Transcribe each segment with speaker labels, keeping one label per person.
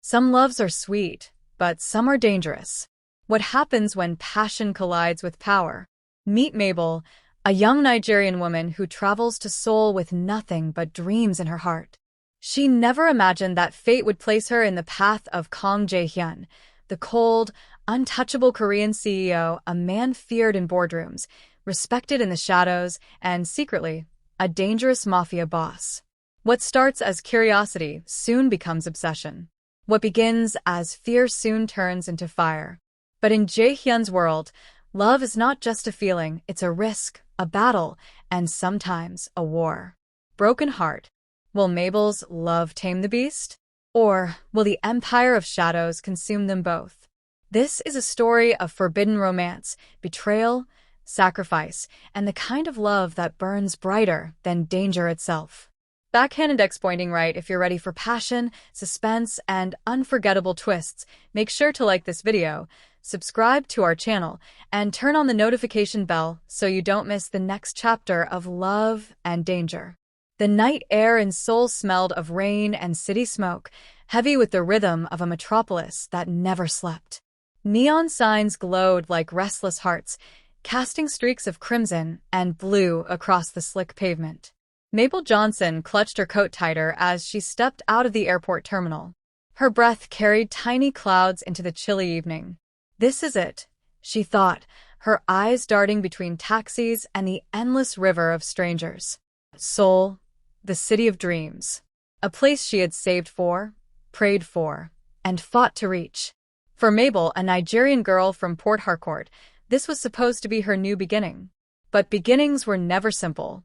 Speaker 1: Some loves are sweet, but some are dangerous. What happens when passion collides with power? Meet Mabel, a young Nigerian woman who travels to Seoul with nothing but dreams in her heart. She never imagined that fate would place her in the path of Kang Jae-Hyun, the cold, untouchable Korean CEO, a man feared in boardrooms, respected in the shadows, and secretly, a dangerous mafia boss. What starts as curiosity soon becomes obsession. What begins as fear soon turns into fire. But in Jae-Hyun's world, love is not just a feeling, it's a risk, a battle, and sometimes a war. Broken heart. Will Mabel's love tame the beast? Or will the empire of shadows consume them both? This is a story of forbidden romance, betrayal, sacrifice, and the kind of love that burns brighter than danger itself. Backhand index pointing right. If you're ready for passion, suspense, and unforgettable twists, make sure to like this video, subscribe to our channel, and turn on the notification bell so you don't miss the next chapter of love and danger. The night air in Seoul smelled of rain and city smoke, heavy with the rhythm of a metropolis that never slept. Neon signs glowed like restless hearts, casting streaks of crimson and blue across the slick pavement. Mabel Johnson clutched her coat tighter as she stepped out of the airport terminal. Her breath carried tiny clouds into the chilly evening. This is it, she thought, her eyes darting between taxis and the endless river of strangers. Seoul, the city of dreams. A place she had saved for, prayed for, and fought to reach. For Mabel, a Nigerian girl from Port Harcourt, this was supposed to be her new beginning. But beginnings were never simple.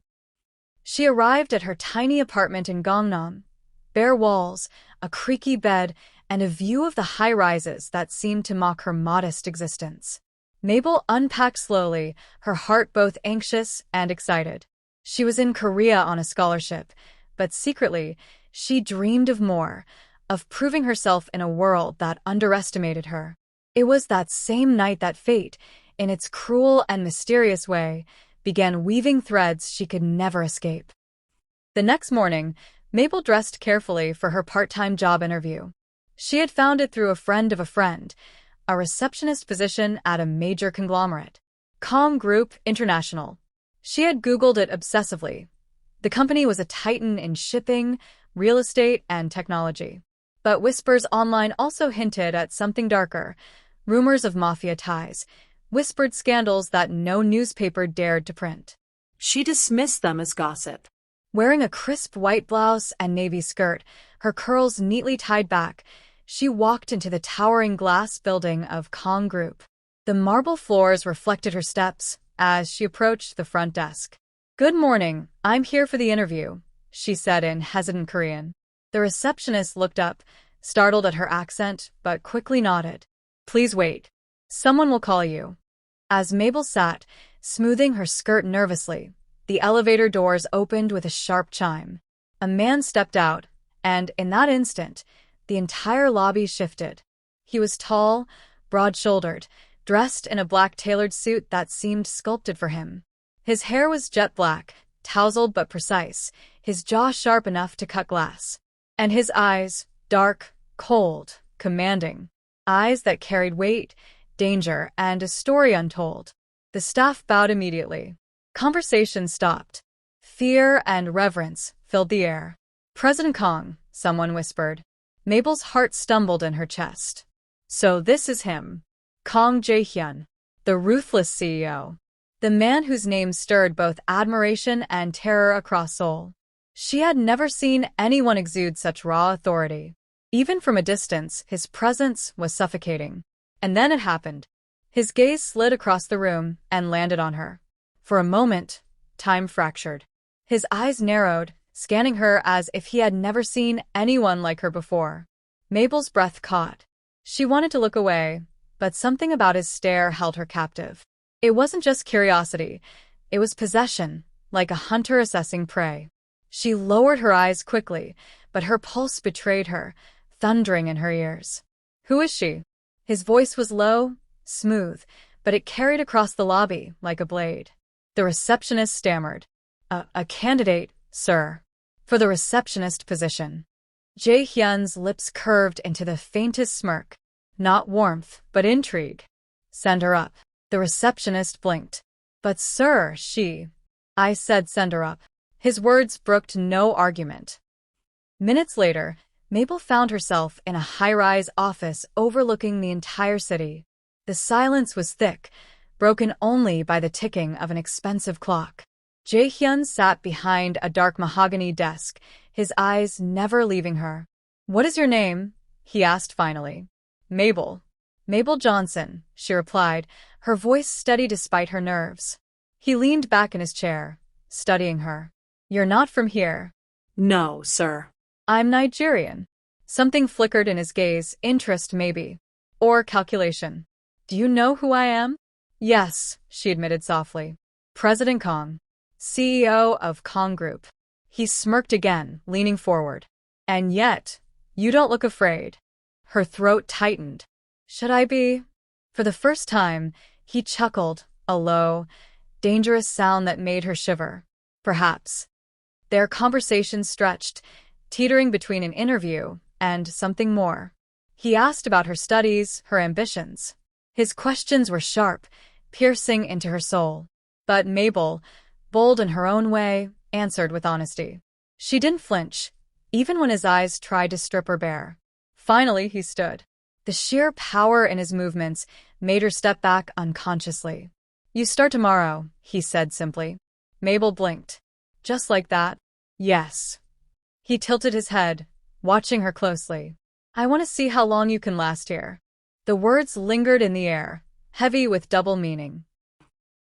Speaker 1: She arrived at her tiny apartment in Gangnam. Bare walls, a creaky bed, and a view of the high-rises that seemed to mock her modest existence. Mabel unpacked slowly, her heart both anxious and excited. She was in Korea on a scholarship, but secretly, she dreamed of more, of proving herself in a world that underestimated her. It was that same night that fate, in its cruel and mysterious way, began weaving threads she could never escape. The next morning, Mabel dressed carefully for her part-time job interview. She had found it through a friend of a friend, a receptionist position at a major conglomerate. Kang Group International. She had Googled it obsessively. The company was a titan in shipping, real estate, and technology. But whispers online also hinted at something darker, rumors of mafia ties, whispered scandals that no newspaper dared to print.
Speaker 2: She dismissed them as gossip.
Speaker 1: Wearing a crisp white blouse and navy skirt, her curls neatly tied back, she walked into the towering glass building of Kang Group. The marble floors reflected her steps as she approached the front desk. "Good morning, I'm here for the interview," she said in hesitant Korean. The receptionist looked up, startled at her accent, but quickly nodded. "Please wait. Someone will call you." As Mabel sat, smoothing her skirt nervously, the elevator doors opened with a sharp chime. A man stepped out, and in that instant, the entire lobby shifted. He was tall, broad-shouldered, dressed in a black tailored suit that seemed sculpted for him. His hair was jet black, tousled but precise, his jaw sharp enough to cut glass. And his eyes, dark, cold, commanding. Eyes that carried weight, danger, and a story untold. The staff bowed immediately. Conversation stopped. Fear and reverence filled the air. "President Kang," someone whispered. Mabel's heart stumbled in her chest. So this is him. Kang Jae-Hyun, the Ruthless CEO. The man whose name stirred both admiration and terror across Seoul. She had never seen anyone exude such raw authority. Even from a distance, his presence was suffocating. And then it happened. His gaze slid across the room and landed on her. For a moment, time fractured. His eyes narrowed, scanning her as if he had never seen anyone like her before. Mabel's breath caught. She wanted to look away, but something about his stare held her captive. It wasn't just curiosity, it was possession, like a hunter assessing prey. She lowered her eyes quickly, but her pulse betrayed her, thundering in her ears. "Who is she?" His voice was low, smooth, but it carried across the lobby like a blade. The receptionist stammered. A candidate, sir. For the receptionist position." Jae-Hyun's lips curved into the faintest smirk. Not warmth, but intrigue. Send her up. The receptionist blinked. But sir, I said send her up. His words brooked no argument. Minutes later, Mabel found herself in a high-rise office overlooking the entire city. The silence was thick, broken only by the ticking of an expensive clock. Jae-Hyun sat behind a dark mahogany desk, his eyes never leaving her. "What is your name?" he asked finally. "Mabel." "Mabel Johnson," she replied, her voice steady despite her nerves. He leaned back in his chair, studying her. "You're not from here."
Speaker 2: "No, sir."
Speaker 1: "I'm Nigerian." Something flickered in his gaze, interest maybe. Or calculation. "Do you know who I am?" "Yes," she admitted softly. "President Kang, CEO of Kang Group." He smirked again, leaning forward. "And yet, you don't look afraid." Her throat tightened. "Should I be?" For the first time, he chuckled, a low, dangerous sound that made her shiver. Perhaps. Their conversation stretched, teetering between an interview and something more. He asked about her studies, her ambitions. His questions were sharp, piercing into her soul. But Mabel, bold in her own way, answered with honesty. She didn't flinch, even when his eyes tried to strip her bare. Finally, he stood. The sheer power in his movements made her step back unconsciously. "You start tomorrow," he said simply. Mabel blinked. "Just like that?" "Yes." He tilted his head, watching her closely. "I want to see how long you can last here." The words lingered in the air, heavy with double meaning.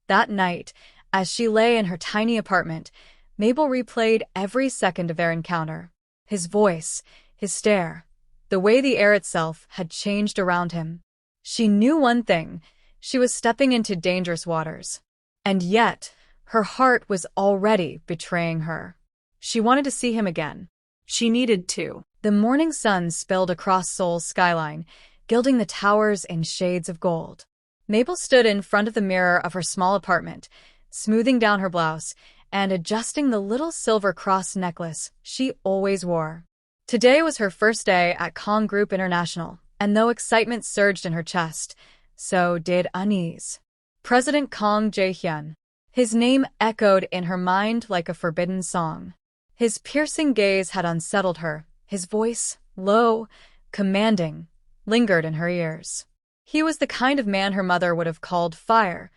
Speaker 1: That night, as she lay in her tiny apartment, Mabel replayed every second of their encounter. His voice, his stare, the way the air itself had changed around him. She knew one thing: she was stepping into dangerous waters. And yet, her heart was already betraying her. She wanted to see him again.
Speaker 2: She needed to.
Speaker 1: The morning sun spilled across Seoul's skyline, gilding the towers in shades of gold. Mabel stood in front of the mirror of her small apartment, smoothing down her blouse and adjusting the little silver cross necklace she always wore. Today was her first day at Kang Group International, and though excitement surged in her chest, so did unease. President Kang Jae-Hyun. His name echoed in her mind like a forbidden song. His piercing gaze had unsettled her, his voice, low, commanding, lingered in her ears. He was the kind of man her mother would have called fire,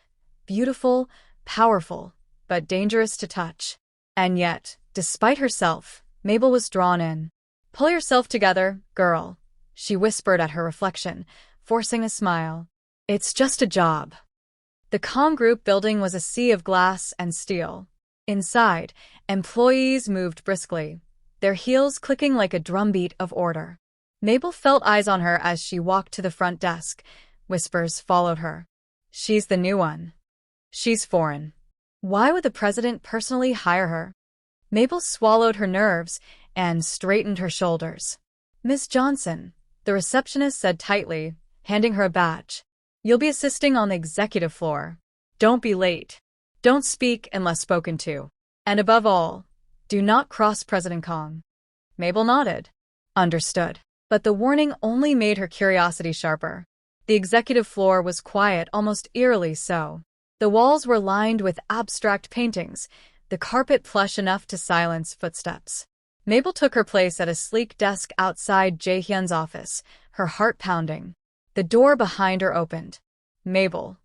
Speaker 1: beautiful, powerful, but dangerous to touch. And yet, despite herself, Mabel was drawn in. "Pull yourself together, girl," she whispered at her reflection, forcing a smile. "It's just a job." The Kang Group building was a sea of glass and steel. Inside, employees moved briskly, their heels clicking like a drumbeat of order. Mabel felt eyes on her as she walked to the front desk. Whispers followed her. "She's the new one. She's foreign. Why would the president personally hire her?" Mabel swallowed her nerves and straightened her shoulders. "Miss Johnson," the receptionist said tightly, handing her a badge. "You'll be assisting on the executive floor. Don't be late. Don't speak unless spoken to. And above all, do not cross President Kang." Mabel nodded. Understood. But the warning only made her curiosity sharper. The executive floor was quiet, almost eerily so. The walls were lined with abstract paintings, the carpet plush enough to silence footsteps. Mabel took her place at a sleek desk outside Jae-Hyun's office, her heart pounding. The door behind her opened. "Mabel."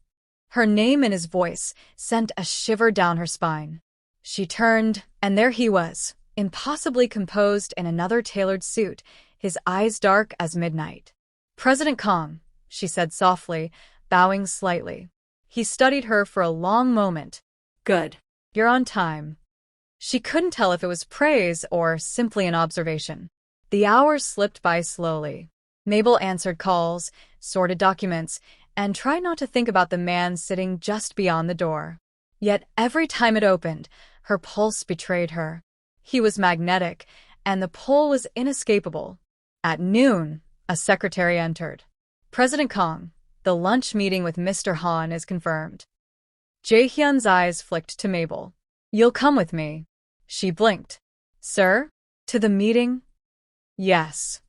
Speaker 1: Her name in his voice sent a shiver down her spine. She turned, and there he was, impossibly composed in another tailored suit, his eyes dark as midnight. "President Kang," she said softly, bowing slightly. He studied her for a long moment.
Speaker 2: "Good.
Speaker 1: You're on time." She couldn't tell if it was praise or simply an observation. The hours slipped by slowly. Mabel answered calls, sorted documents, and tried not to think about the man sitting just beyond the door. Yet every time it opened, her pulse betrayed her. He was magnetic, and the pull was inescapable. At noon, a secretary entered. "President Kang, the lunch meeting with Mr. Han is confirmed." Jae-Hyun's eyes flicked to Mabel. "You'll come with me." She blinked. "Sir? To the meeting?" Yes.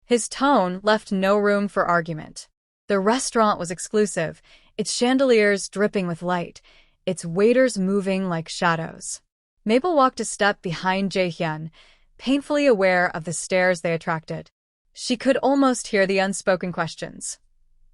Speaker 1: His tone left no room for argument. The restaurant was exclusive, its chandeliers dripping with light, its waiters moving like shadows. Mabel walked a step behind Jae-Hyun, painfully aware of the stares they attracted. She could almost hear the unspoken questions.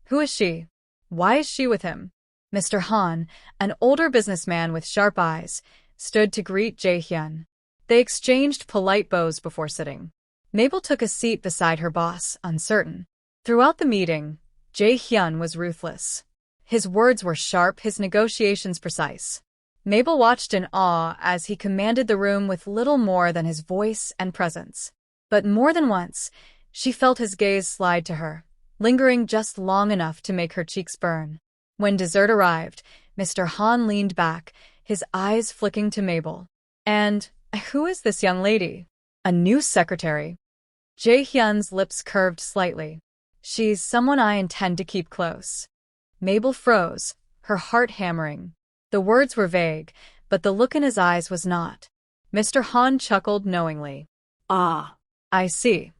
Speaker 1: Who is she? Why is she with him? Mr. Han, an older businessman with sharp eyes, stood to greet Jae-Hyun. They exchanged polite bows before sitting. Mabel took a seat beside her boss, uncertain. Throughout the meeting, Jae-Hyun was ruthless. His words were sharp, his negotiations precise. Mabel watched in awe as he commanded the room with little more than his voice and presence. But more than once, she felt his gaze slide to her, lingering just long enough to make her cheeks burn. When dessert arrived, Mr. Han leaned back, his eyes flicking to Mabel. And who is this young lady? A new secretary. Jae-Hyun's lips curved slightly. She's someone I intend to keep close. Mabel froze, her heart hammering. The words were vague, but the look in his eyes was not. Mr. Han chuckled knowingly.
Speaker 2: Ah,
Speaker 1: I see.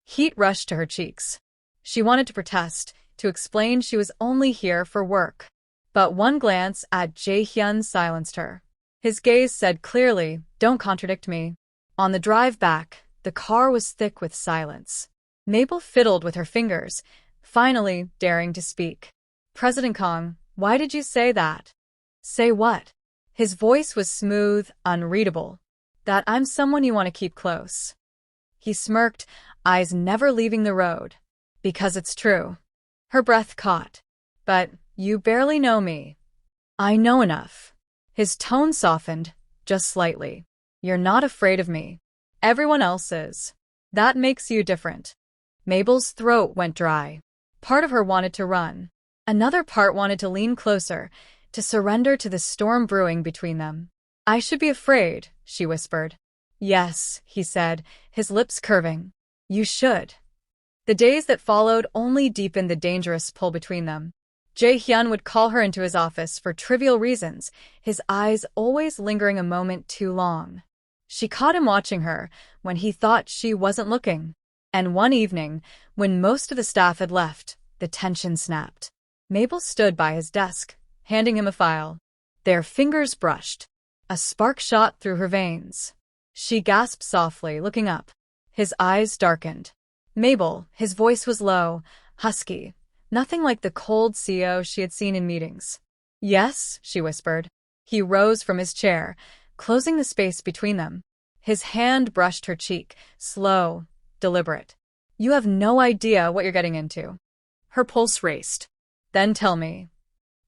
Speaker 1: Heat rushed to her cheeks. She wanted to protest, to explain she was only here for work. But one glance at Jae-Hyun silenced her. His gaze said clearly, "Don't contradict me." On the drive back, the car was thick with silence. Mabel fiddled with her fingers, finally daring to speak. "President Kang, why did you say that?" "Say what?" His voice was smooth, unreadable. "That I'm someone you want to keep close." He smirked, eyes never leaving the road. "Because it's true." Her breath caught. "But you barely know me." "I know enough." His tone softened, just slightly. "You're not afraid of me. Everyone else is. That makes you different." Mabel's throat went dry. Part of her wanted to run. Another part wanted to lean closer, to surrender to the storm brewing between them. "I should be afraid," she whispered. "Yes," he said, his lips curving. "You should." The days that followed only deepened the dangerous pull between them. Jae-Hyun would call her into his office for trivial reasons, his eyes always lingering a moment too long. She caught him watching her when he thought she wasn't looking. And one evening, when most of the staff had left, the tension snapped. Mabel stood by his desk, handing him a file. Their fingers brushed. A spark shot through her veins. She gasped softly, looking up. His eyes darkened. "Mabel," his voice was low, husky, nothing like the cold CEO she had seen in meetings. "Yes," she whispered. He rose from his chair, closing the space between them. His hand brushed her cheek, slow, deliberate. "You have no idea what you're getting into." Her pulse raced. "Then tell me."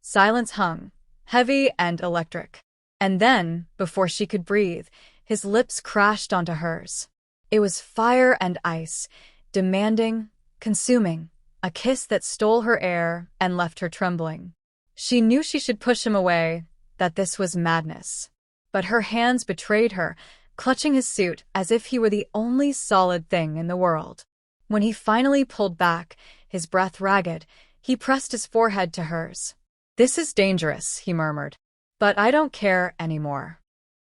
Speaker 1: Silence hung, heavy and electric. And then, before she could breathe, his lips crashed onto hers. It was fire and ice, demanding, consuming, a kiss that stole her air and left her trembling. She knew she should push him away, that this was madness. But her hands betrayed her, clutching his suit as if he were the only solid thing in the world. When he finally pulled back, his breath ragged, he pressed his forehead to hers. "This is dangerous," he murmured. "But I don't care anymore."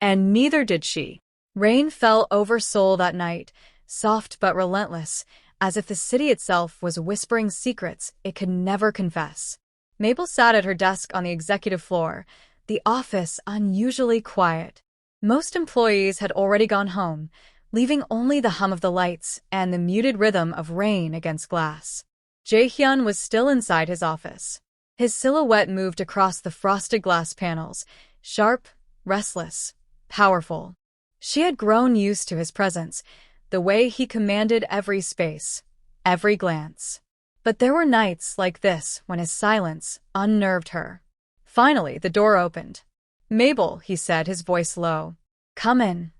Speaker 1: And neither did she. Rain fell over Seoul that night, soft but relentless, as if the city itself was whispering secrets it could never confess. Mabel sat at her desk on the executive floor, the office unusually quiet. Most employees had already gone home, leaving only the hum of the lights and the muted rhythm of rain against glass. Jae-Hyun was still inside his office. His silhouette moved across the frosted glass panels, sharp, restless, powerful. She had grown used to his presence, the way he commanded every space, every glance. But there were nights like this when his silence unnerved her. Finally, the door opened. "Mabel," he said, his voice low. "Come in."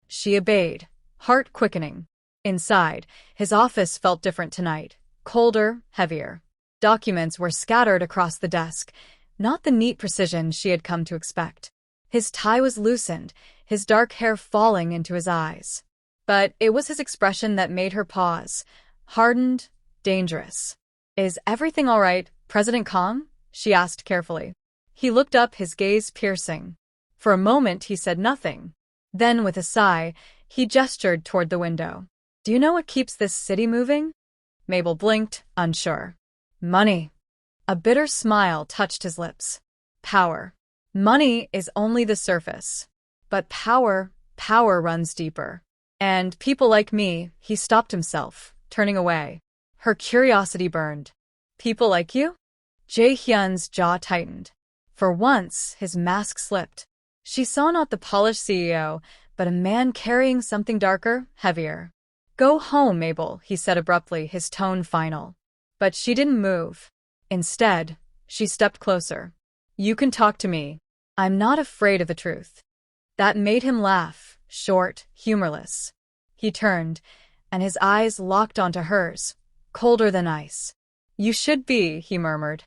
Speaker 1: She obeyed, heart quickening. Inside, his office felt different tonight, colder, heavier. Documents were scattered across the desk, not the neat precision she had come to expect. His tie was loosened, his dark hair falling into his eyes. But it was his expression that made her pause, hardened, dangerous. "Is everything all right, President Kang?" she asked carefully. He looked up, his gaze piercing. For a moment he said nothing. Then, with a sigh, he gestured toward the window. Do you know what keeps this city moving? Mabel blinked, unsure. Money. A bitter smile touched his lips. Power. Money is only the surface. But power runs deeper. And people like me, he stopped himself, turning away. Her curiosity burned. People like you? Jae-Hyun's jaw tightened. For once, his mask slipped. She saw not the polished CEO, but a man carrying something darker, heavier. Go home, Mabel, he said abruptly, his tone final. But she didn't move. Instead, she stepped closer. You can talk to me. I'm not afraid of the truth. That made him laugh, short, humorless. He turned, and his eyes locked onto hers, colder than ice. You should be, he murmured.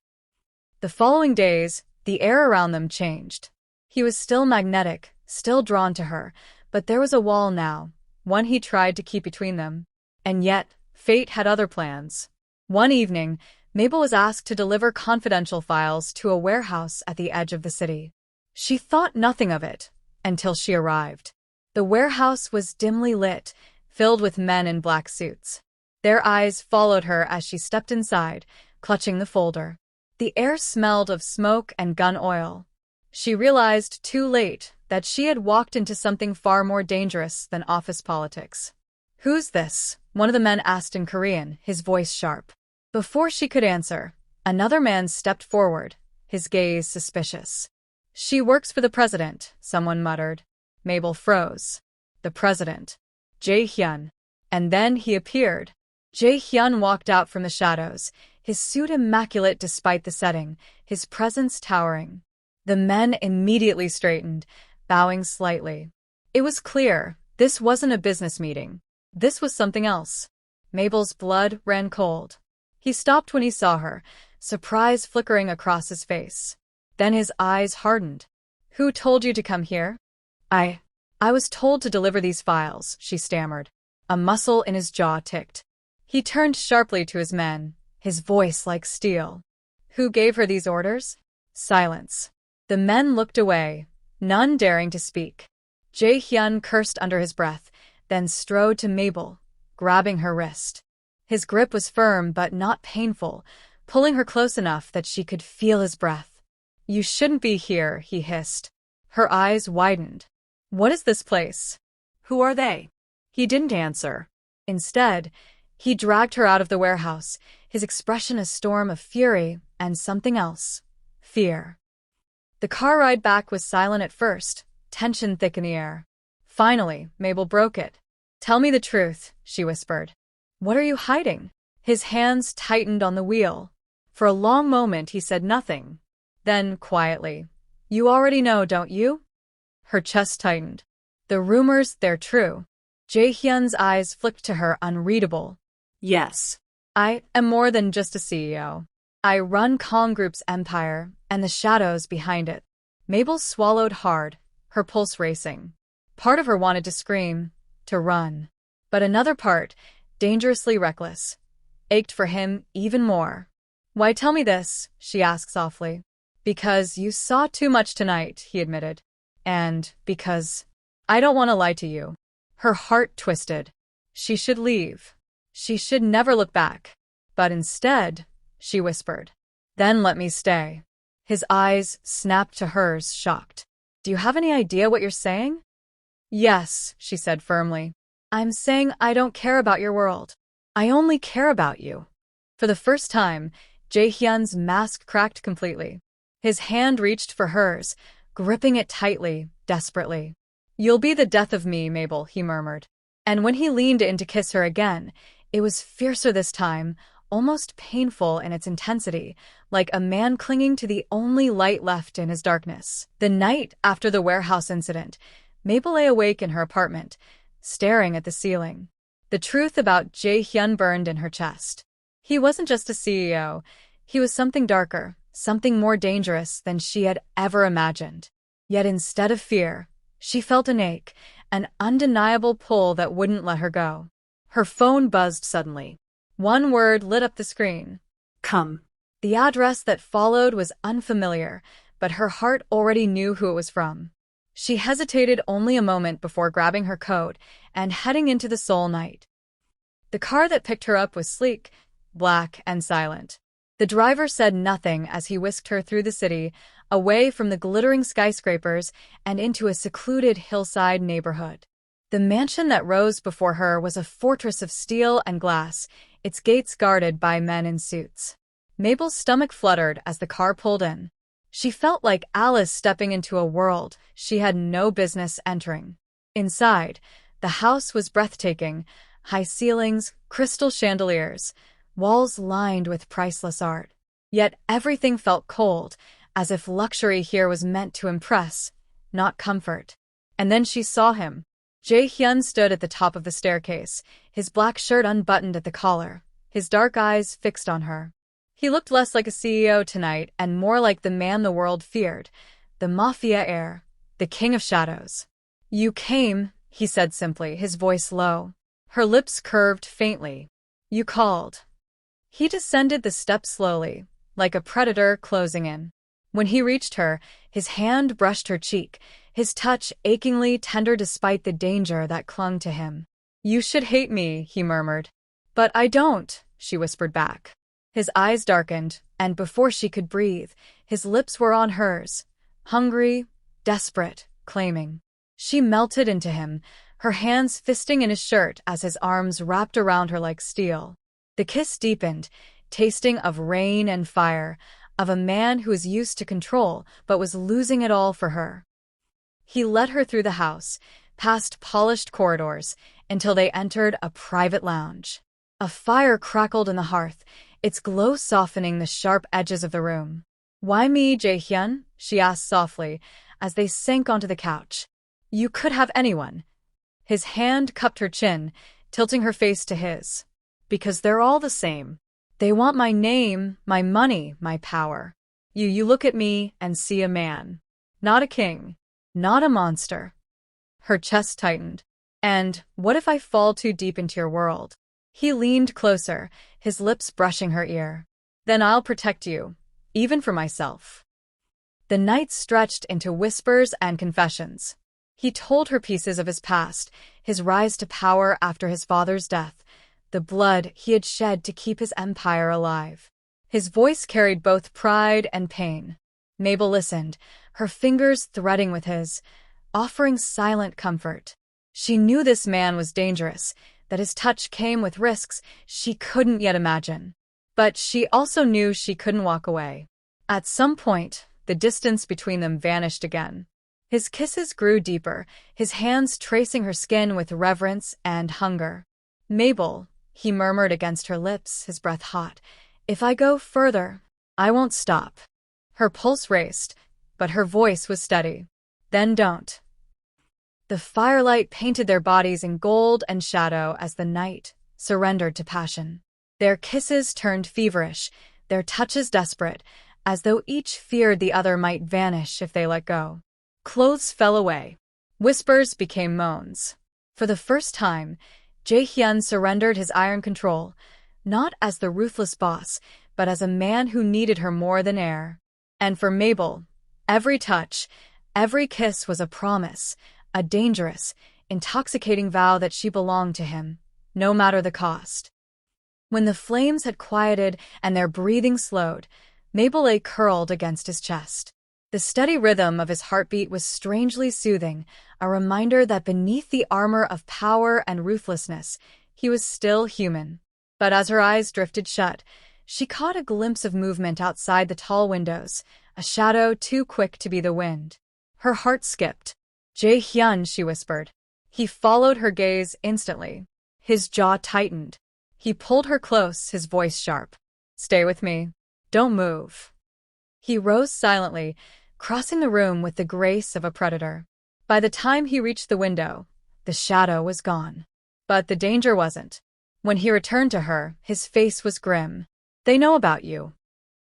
Speaker 1: The following days, the air around them changed. He was still magnetic, still drawn to her, but there was a wall now, one he tried to keep between them. And yet, fate had other plans. One evening, Mabel was asked to deliver confidential files to a warehouse at the edge of the city. She thought nothing of it, until she arrived. The warehouse was dimly lit, filled with men in black suits. Their eyes followed her as she stepped inside, clutching the folder. The air smelled of smoke and gun oil. She realized too late that she had walked into something far more dangerous than office politics. Who's this? One of the men asked in Korean, his voice sharp. Before she could answer, another man stepped forward, his gaze suspicious. She works for the president, someone muttered. Mabel froze. The president. Jae-Hyun. And then he appeared. Jae-Hyun walked out from the shadows, his suit immaculate despite the setting, his presence towering. The men immediately straightened, bowing slightly. It was clear, this wasn't a business meeting. This was something else. Mabel's blood ran cold. He stopped when he saw her, surprise flickering across his face. Then his eyes hardened. Who told you to come here? I was told to deliver these files, she stammered. A muscle in his jaw ticked. He turned sharply to his men, his voice like steel. Who gave her these orders? Silence. The men looked away, none daring to speak. Jae-Hyun cursed under his breath, then strode to Mabel, grabbing her wrist. His grip was firm but not painful, pulling her close enough that she could feel his breath. You shouldn't be here, he hissed. Her eyes widened. What is this place? Who are they? He didn't answer. Instead, he dragged her out of the warehouse, his expression a storm of fury and something else. Fear. The car ride back was silent at first, tension thick in the air. Finally, Mabel broke it. Tell me the truth, she whispered. What are you hiding? His hands tightened on the wheel. For a long moment he said nothing. Then, quietly, you already know, don't you? Her chest tightened. The rumors, they're true. Jae-Hyun's eyes flicked to her, unreadable. Yes. I am more than just a CEO. I run Kang Group's empire, and the shadows behind it. Mabel swallowed hard, her pulse racing. Part of her wanted to scream, to run. But another part, dangerously reckless, ached for him even more. Why tell me this? She asked softly. Because you saw too much tonight, he admitted. And because I don't want to lie to you. Her heart twisted. She should leave. She should never look back. But instead, she whispered, then let me stay. His eyes snapped to hers, shocked. Do you have any idea what you're saying? Yes, she said firmly. I'm saying I don't care about your world. I only care about you. For the first time, Jae-Hyun's mask cracked completely. His hand reached for hers, gripping it tightly, desperately. You'll be the death of me, Mabel, he murmured. And when he leaned in to kiss her again, it was fiercer this time, almost painful in its intensity, like a man clinging to the only light left in his darkness. The night after the warehouse incident, Mabel lay awake in her apartment, staring at the ceiling. The truth about Jae-Hyun burned in her chest. He wasn't just a CEO. He was something darker, something more dangerous than she had ever imagined. Yet instead of fear, she felt an ache, an undeniable pull that wouldn't let her go. Her phone buzzed suddenly. One word lit up the screen. Come. The address that followed was unfamiliar, but her heart already knew who it was from. She hesitated only a moment before grabbing her coat and heading into the Seoul night. The car that picked her up was sleek, black, and silent. The driver said nothing as he whisked her through the city, away from the glittering skyscrapers and into a secluded hillside neighborhood. The mansion that rose before her was a fortress of steel and glass, its gates guarded by men in suits. Mabel's stomach fluttered as the car pulled in. She felt like Alice stepping into a world she had no business entering. Inside, the house was breathtaking: high ceilings, crystal chandeliers, walls lined with priceless art. Yet everything felt cold, as if luxury here was meant to impress, not comfort. And then she saw him. Jae-Hyun stood at the top of the staircase, his black shirt unbuttoned at the collar, his dark eyes fixed on her. He looked less like a CEO tonight and more like the man the world feared, the mafia heir, the king of shadows. "You came," he said simply, his voice low. Her lips curved faintly. "You called." He descended the steps slowly, like a predator closing in. When he reached her, his hand brushed her cheek, his touch achingly tender despite the danger that clung to him. "You should hate me," he murmured. "But I don't," she whispered back. His eyes darkened, and before she could breathe, his lips were on hers, hungry, desperate, claiming. She melted into him, her hands fisting in his shirt as his arms wrapped around her like steel. The kiss deepened, tasting of rain and fire, of a man who was used to control but was losing it all for her. He led her through the house, past polished corridors, until they entered a private lounge. A fire crackled in the hearth, its glow softening the sharp edges of the room. "Why me, Jae-Hyun?" she asked softly, as they sank onto the couch. "You could have anyone." His hand cupped her chin, tilting her face to his. "Because they're all the same. They want my name, my money, my power. You look at me and see a man. Not a king. Not a monster." Her chest tightened. "And what if I fall too deep into your world?" He leaned closer, his lips brushing her ear. "Then I'll protect you, even for myself." The night stretched into whispers and confessions. He told her pieces of his past, his rise to power after his father's death, the blood he had shed to keep his empire alive. His voice carried both pride and pain. Mabel listened, her fingers threading with his, offering silent comfort. She knew this man was dangerous, that his touch came with risks she couldn't yet imagine. But she also knew she couldn't walk away. At some point, the distance between them vanished again. His kisses grew deeper, his hands tracing her skin with reverence and hunger. "Mabel," he murmured against her lips, his breath hot, "if I go further, I won't stop." Her pulse raced, but her voice was steady. "Then don't." The firelight painted their bodies in gold and shadow as the night surrendered to passion. Their kisses turned feverish, their touches desperate, as though each feared the other might vanish if they let go. Clothes fell away. Whispers became moans. For the first time, Jae-Hyun surrendered his iron control, not as the ruthless boss, but as a man who needed her more than air. And for Mabel, every touch, every kiss was a promise, a dangerous, intoxicating vow that she belonged to him, no matter the cost. When the flames had quieted and their breathing slowed, Mabel lay curled against his chest. The steady rhythm of his heartbeat was strangely soothing, a reminder that beneath the armor of power and ruthlessness, he was still human. But as her eyes drifted shut, she caught a glimpse of movement outside the tall windows, a shadow too quick to be the wind. Her heart skipped. "Jae-Hyun," she whispered. He followed her gaze instantly. His jaw tightened. He pulled her close, his voice sharp. "Stay with me. Don't move." He rose silently, crossing the room with the grace of a predator. By the time he reached the window, the shadow was gone. But the danger wasn't. When he returned to her, his face was grim. "They know about you."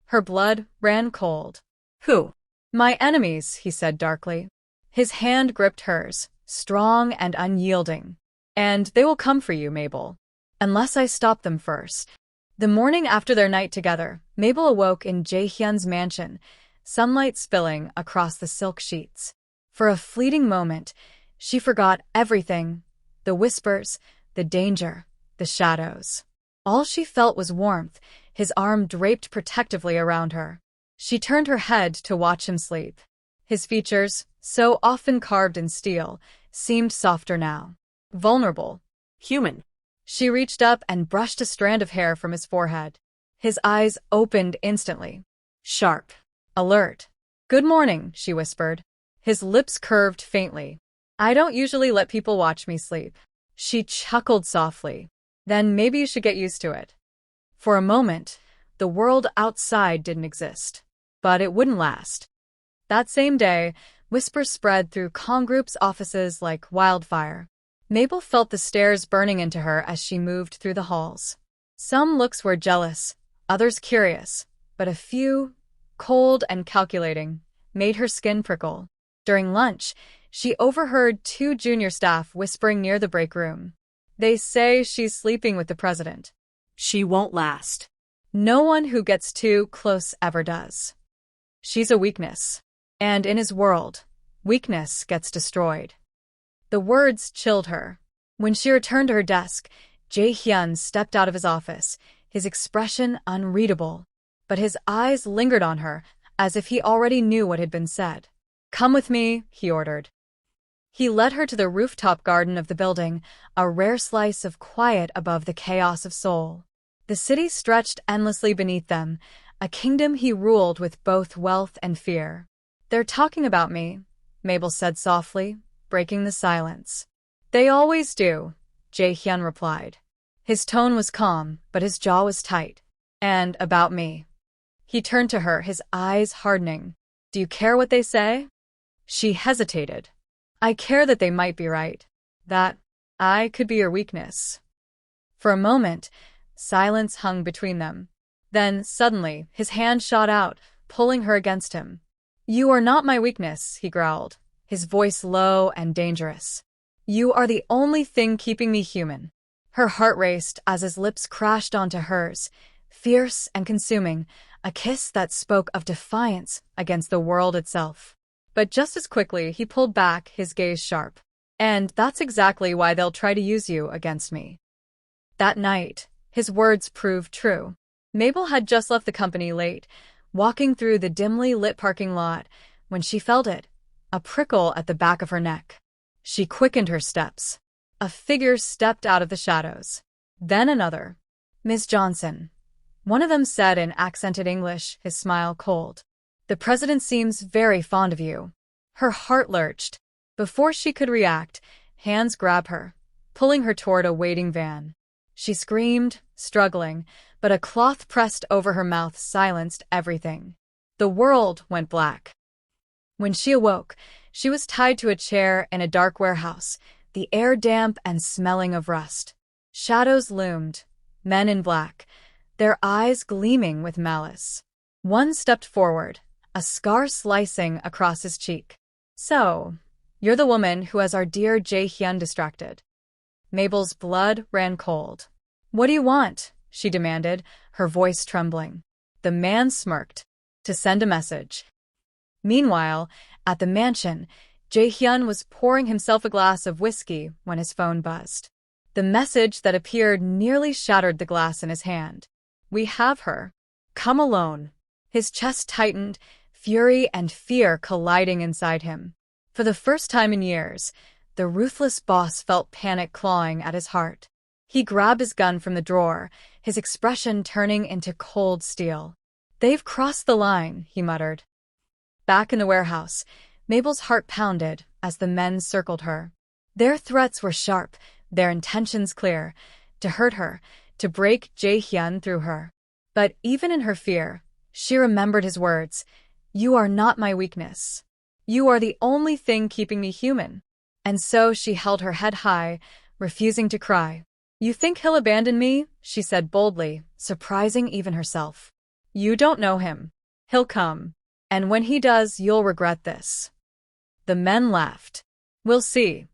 Speaker 1: Her blood ran cold.
Speaker 2: "Who?"
Speaker 1: "My enemies," he said darkly. His hand gripped hers, strong and unyielding. "And they will come for you, Mabel. Unless I stop them first." The morning after their night together, Mabel awoke in Jae-Hyun's mansion, sunlight spilling across the silk sheets. For a fleeting moment, she forgot everything, the whispers, the danger, the shadows. All she felt was warmth, his arm draped protectively around her. She turned her head to watch him sleep. His features, so often carved in steel, seemed softer now. Vulnerable.
Speaker 2: Human.
Speaker 1: She reached up and brushed a strand of hair from his forehead. His eyes opened instantly. Sharp. Alert. "Good morning," she whispered. His lips curved faintly. "I don't usually let people watch me sleep." She chuckled softly. "Then maybe you should get used to it." For a moment, the world outside didn't exist. But it wouldn't last. That same day, whispers spread through Kang Group's offices like wildfire. Mabel felt the stares burning into her as she moved through the halls. Some looks were jealous, others curious, but a few, cold and calculating, made her skin prickle. During lunch, she overheard two junior staff whispering near the break room. "They say she's sleeping with the president."
Speaker 2: She won't last.
Speaker 1: "No one who gets too close ever does." "She's a weakness. And in his world, weakness gets destroyed." The words chilled her. When she returned to her desk, Jae-Hyun stepped out of his office, his expression unreadable. But his eyes lingered on her, as if he already knew what had been said. "Come with me," he ordered. He led her to the rooftop garden of the building, a rare slice of quiet above the chaos of Seoul. The city stretched endlessly beneath them, a kingdom he ruled with both wealth and fear. "They're talking about me," Mabel said softly, breaking the silence. "They always do," Jae-Hyun replied. His tone was calm, but his jaw was tight. "And about me." He turned to her, his eyes hardening. "Do you care what they say?" She hesitated. "I care that they might be right. That I could be your weakness." For a moment, silence hung between them. Then, suddenly, his hand shot out, pulling her against him. "You are not my weakness," he growled, his voice low and dangerous. "You are the only thing keeping me human." Her heart raced as his lips crashed onto hers, fierce and consuming, a kiss that spoke of defiance against the world itself. But just as quickly, he pulled back, his gaze sharp. "And that's exactly why they'll try to use you against me." That night, his words proved true. Mabel had just left the company late, walking through the dimly lit parking lot, when she felt it, a prickle at the back of her neck. She quickened her steps. A figure stepped out of the shadows. Then another. "Miss Johnson," one of them said in accented English, his smile cold. "The president seems very fond of you." Her heart lurched. Before she could react, hands grabbed her, pulling her toward a waiting van. She screamed, struggling, but a cloth pressed over her mouth silenced everything. The world went black. When she awoke, she was tied to a chair in a dark warehouse, the air damp and smelling of rust. Shadows loomed, men in black, their eyes gleaming with malice. One stepped forward, a scar slicing across his cheek. "So, you're the woman who has our dear Jae-Hyun distracted." Mabel's blood ran cold. "What do you want?" she demanded, her voice trembling. The man smirked. "To send a message." Meanwhile, at the mansion, Jae-Hyun was pouring himself a glass of whiskey when his phone buzzed. The message that appeared nearly shattered the glass in his hand. "We have her. Come alone." His chest tightened, fury and fear colliding inside him. For the first time in years, the ruthless boss felt panic clawing at his heart. He grabbed his gun from the drawer, his expression turning into cold steel. "They've crossed the line," he muttered. Back in the warehouse, Mabel's heart pounded as the men circled her. Their threats were sharp, their intentions clear, to hurt her, to break Jae-Hyun through her. But even in her fear, she remembered his words, "You are not my weakness. You are the only thing keeping me human." And so she held her head high, refusing to cry. "You think he'll abandon me?" she said boldly, surprising even herself. "You don't know him. He'll come. And when he does, you'll regret this." The men laughed. "We'll see."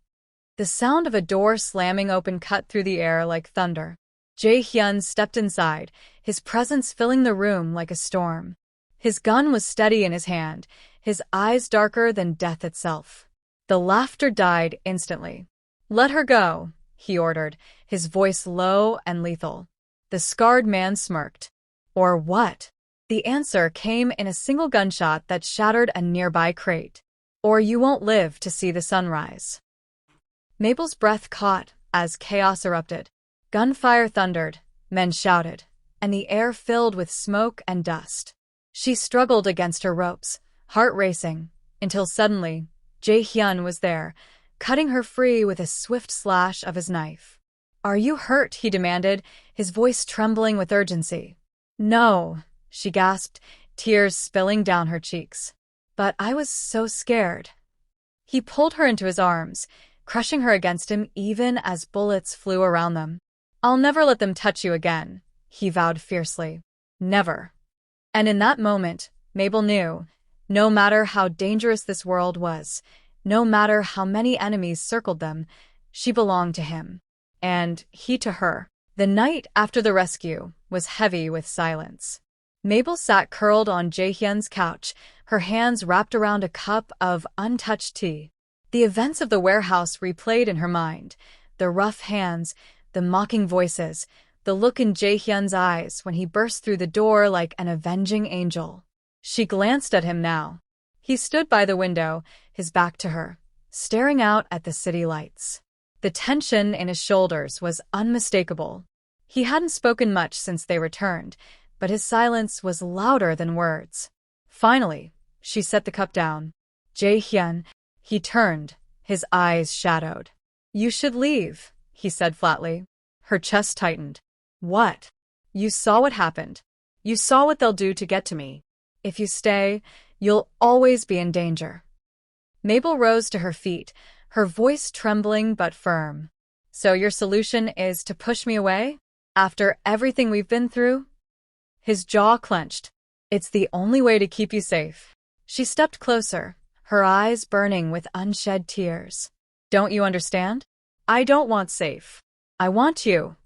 Speaker 1: The sound of a door slamming open cut through the air like thunder. Jae-Hyun stepped inside, his presence filling the room like a storm. His gun was steady in his hand, his eyes darker than death itself. The laughter died instantly. "Let her go," he ordered, his voice low and lethal. The scarred man smirked. Or what? The answer came in a single gunshot that shattered a nearby crate. Or you won't live to see the sunrise. Mabel's breath caught as chaos erupted. Gunfire thundered, men shouted, and the air filled with smoke and dust. She struggled against her ropes, heart racing, until suddenly, Jae-Hyun was there, cutting her free with a swift slash of his knife. "Are you hurt?" he demanded, his voice trembling with urgency. "No," she gasped, tears spilling down her cheeks. "But I was so scared." He pulled her into his arms, crushing her against him even as bullets flew around them. "I'll never let them touch you again," he vowed fiercely. Never. And in that moment, Mabel knew, no matter how dangerous this world was, no matter how many enemies circled them, she belonged to him. And he to her. The night after the rescue was heavy with silence. Mabel sat curled on Jae-Hyun's couch, her hands wrapped around a cup of untouched tea. The events of the warehouse replayed in her mind, the rough hands, the mocking voices, the look in Jae-Hyun's eyes when he burst through the door like an avenging angel. She glanced at him now. He stood by the window, his back to her, staring out at the city lights. The tension in his shoulders was unmistakable. He hadn't spoken much since they returned, but his silence was louder than words. Finally, she set the cup down. "Jae-Hyun," he turned, his eyes shadowed. "You should leave," he said flatly. Her chest tightened. "What?" "You saw what happened. You saw what they'll do to get to me. If you stay, you'll always be in danger." Mabel rose to her feet, her voice trembling but firm. "So your solution is to push me away? After everything we've been through?" His jaw clenched. "It's the only way to keep you safe." She stepped closer, her eyes burning with unshed tears. "Don't you understand? I don't want safe. I want you."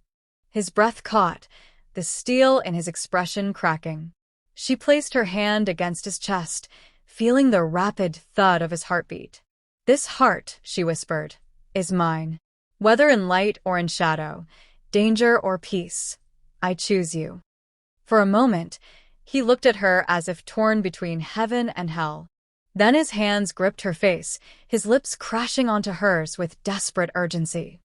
Speaker 1: His breath caught, the steel in his expression cracking. She placed her hand against his chest, feeling the rapid thud of his heartbeat. "This heart," she whispered, "is mine. Whether in light or in shadow, danger or peace, I choose you." For a moment, he looked at her as if torn between heaven and hell. Then his hands gripped her face, his lips crashing onto hers with desperate urgency.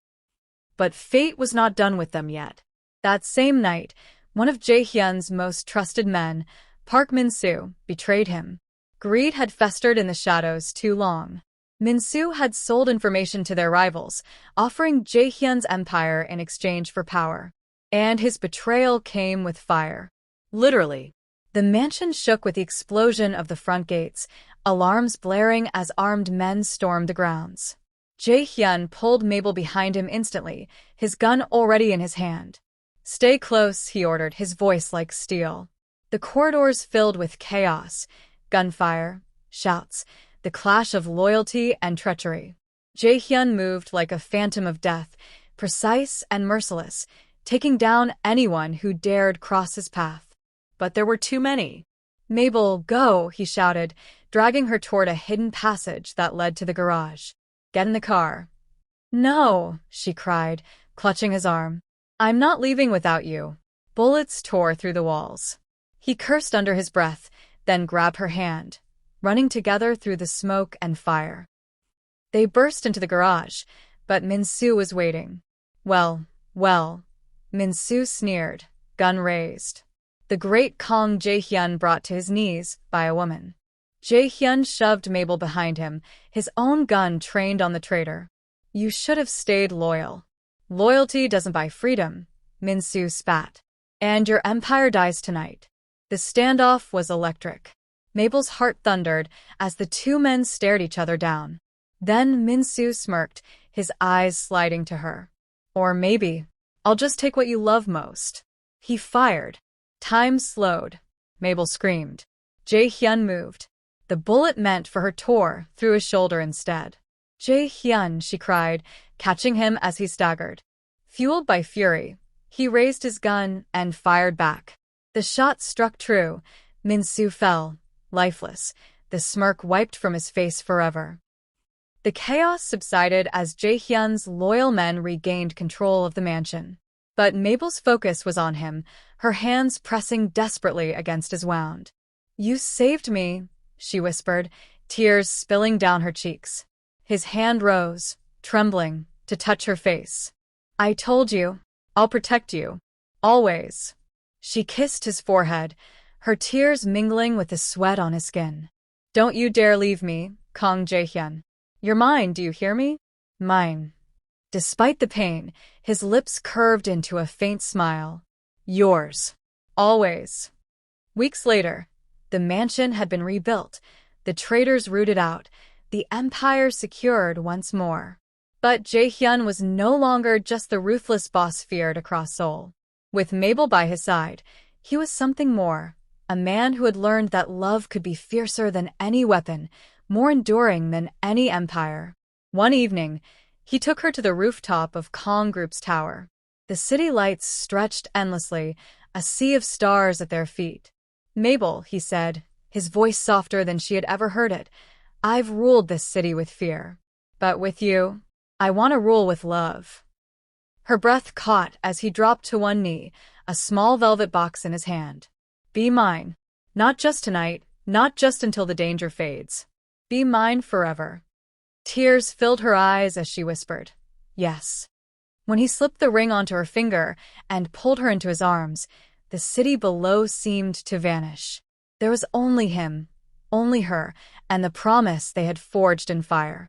Speaker 1: But fate was not done with them yet. That same night, one of Jae-Hyun's most trusted men, Park Min-soo, betrayed him. Greed had festered in the shadows too long. Min-soo had sold information to their rivals, offering Jae-Hyun's empire in exchange for power. And his betrayal came with fire. Literally. The mansion shook with the explosion of the front gates, alarms blaring as armed men stormed the grounds. Jae-Hyun pulled Mabel behind him instantly, his gun already in his hand. "Stay close," he ordered, his voice like steel. The corridors filled with chaos, gunfire, shouts, the clash of loyalty and treachery. Jae-Hyun moved like a phantom of death, precise and merciless, taking down anyone who dared cross his path. But there were too many. "Mabel, go," he shouted, dragging her toward a hidden passage that led to the garage. "Get in the car." "No," she cried, clutching his arm. "I'm not leaving without you." Bullets tore through the walls. He cursed under his breath, then grabbed her hand, running together through the smoke and fire. They burst into the garage, but Min-soo was waiting. Well, Min-soo sneered, gun raised. The great Kang Jae-Hyun brought to his knees by a woman. Jae-Hyun shoved Mabel behind him, his own gun trained on the traitor. "You should have stayed loyal." "Loyalty doesn't buy freedom," Min-soo spat. "And your empire dies tonight." The standoff was electric. Mabel's heart thundered as the two men stared each other down. Then Min-soo smirked, his eyes sliding to her. "Or maybe, I'll just take what you love most." He fired. Time slowed. Mabel screamed. Jae-Hyun moved. The bullet meant for her tore through his shoulder instead. "Jae-Hyun," she cried, catching him as he staggered. Fueled by fury, he raised his gun and fired back. The shot struck true. Min-soo fell, lifeless, the smirk wiped from his face forever. The chaos subsided as Jae-Hyun's loyal men regained control of the mansion. But Mabel's focus was on him, her hands pressing desperately against his wound. "You saved me," she whispered, tears spilling down her cheeks. His hand rose, trembling, to touch her face. "I told you. I'll protect you. Always." She kissed his forehead, her tears mingling with the sweat on his skin. "Don't you dare leave me, Kang Jae-Hyun. You're mine, do you hear me? Mine." Despite the pain, his lips curved into a faint smile. "Yours. Always." Weeks later, the mansion had been rebuilt, the traitors rooted out, the empire secured once more. But Jae-Hyun was no longer just the ruthless boss feared across Seoul. With Mabel by his side, he was something more, a man who had learned that love could be fiercer than any weapon, more enduring than any empire. One evening, he took her to the rooftop of Kang Group's tower. The city lights stretched endlessly, a sea of stars at their feet. "Mabel," he said, his voice softer than she had ever heard it, "I've ruled this city with fear. But with you, I want to rule with love." Her breath caught as he dropped to one knee, a small velvet box in his hand. "Be mine. Not just tonight, not just until the danger fades. Be mine forever." Tears filled her eyes as she whispered, "Yes." When he slipped the ring onto her finger and pulled her into his arms, the city below seemed to vanish. There was only him, only her, and the promise they had forged in fire.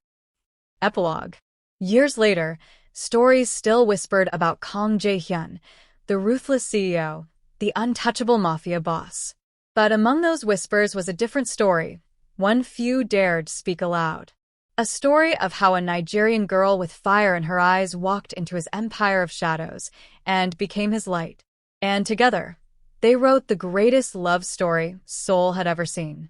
Speaker 1: Epilogue. Years later, stories still whispered about Kang Jae-Hyun, the ruthless CEO, the untouchable mafia boss. But among those whispers was a different story, one few dared speak aloud. A story of how a Nigerian girl with fire in her eyes walked into his empire of shadows and became his light. And together, they wrote the greatest love story Seoul had ever seen.